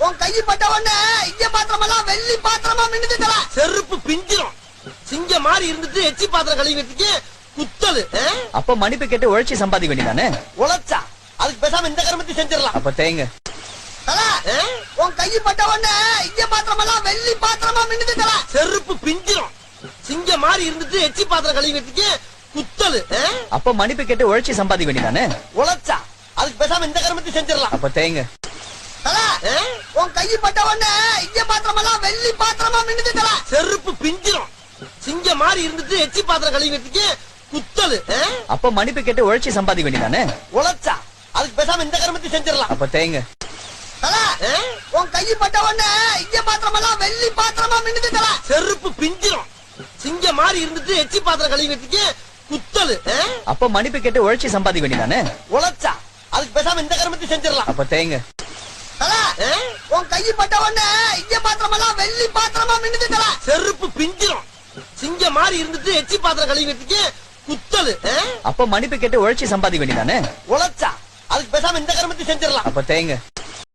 உன் கையை பட்ட உடனே இங்க பாத்திரம் எல்லாம் வெள்ளி பாத்திரமா மின்னுதுல. செருப்பு பிஞ்சிரும். சிங்க மாதிரி இருந்துட்டு எச்சி பாத்திரம் கழுவி வச்சுக்கு குத்தலு. அப்ப மன்னிப்பு கேட்டு உழைச்சி சம்பாதிக்க வேண்டியதானே? உழைச்சா அதுக்கு பேசாம இந்த கருமத்தை செஞ்சிடலாம். அப்ப தேங்க. உன் கையை பட்ட உடனே இங்க பாத்திரம் எல்லாம் வெள்ளி பாத்திரமா மின்னுதுல. செருப்பு பிஞ்சிரும். சிங்க மாதிரி இருந்துட்டு எச்சி பாத்திரம் கழுவி வச்சுக்கு குத்தலு. அப்ப மன்னிப்பு கேட்டு உழைச்சி சம்பாதிக்க வேண்டியதானே? உழைச்சா அதுக்கு பேசாம இந்த கருமத்தை செஞ்சிடலாம். அப்ப தேங்க. உன் கையை பட்ட உடனே இங்க பாத்திரம் எல்லாம் வெள்ளி பாத்திரமா மின்னுதுல. செருப்பு பிஞ்சிரும். சிங்க மாதிரி இருந்துட்டு எச்சி பாத்திரம் கழுவி வச்சுக்கு குத்தலு. அப்ப மன்னிப்பு கேட்டு உழைச்சி சம்பாதிக்க வேண்டியதானே? உழைச்சா அதுக்கு பேசாம இந்த கருமத்தை செஞ்சிடலாம். அப்ப தேங்க. உன் கையை பட்ட உடனே இங்க பாத்திரம் எல்லாம் வெள்ளி பாத்திரமா மின்னுதுல. செருப்பு பிஞ்சிரும். சிங்க மாதிரி இருந்துட்டு எச்சி பாத்திரம் கழுவி வச்சுக்கு குத்தலு. அப்ப மன்னிப்பு கேட்டு உழைச்சி சம்பாதிக்க வேண்டியதானே? உழைச்சா அதுக்கு பேசாம இந்த கருமத்தை செஞ்சிடலாம். அப்ப தேங்க. உன் கையை பட்ட உடனே இங்க பாத்திரம் எல்லாம் வெள்ளி பாத்திரமா மின்னுதுல. செருப்பு பிஞ்சிரும். சிங்க மாதிரி இருந்துட்டு எச்சி பாத்திரம் கழுவி வச்சுக்கு குத்தலு. அப்ப மன்னிப்பு கேட்டு உழைச்சி சம்பாதிக்க வேண்டியதானே? உழைச்சா அதுக்கு பேசாம இந்த கருமத்தை செஞ்சிடலாம். அப்ப தேங்க.